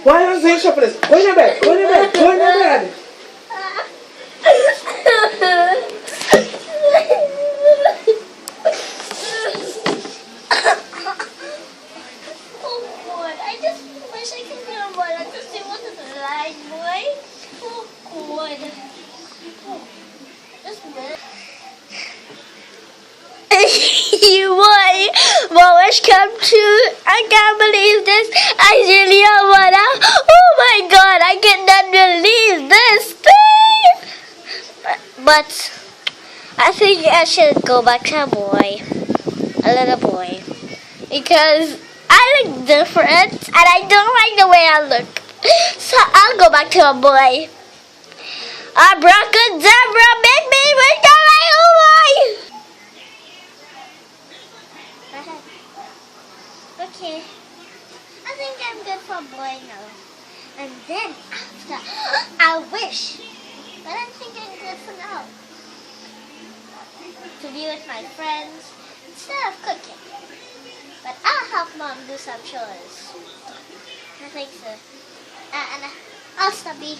Why are you saying shop for this? Go in your bed. Go in your bed. Go in your bed. Oh God, I just wish I could hear more. I just see what is like, boy. Oh God. Oh, just a minute. You boy, Moash come true. I can't believe this. I really want to. Oh my God, I cannot believe this thing. But I think I should go back to a boy, a little boy, because I look different and I don't like the way I look. So I'll go back to a boy. Abracadabra, make me become like a boy. Okay, I think I'm good for a boy now. And then after, I wish. But I think I'm good for now. To be with my friends instead of cooking. But I'll help Mom do some chores. I think so. And I'll stop giving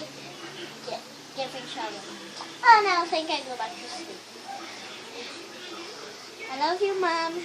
trouble. And I think I go back to sleep. I love you, Mom.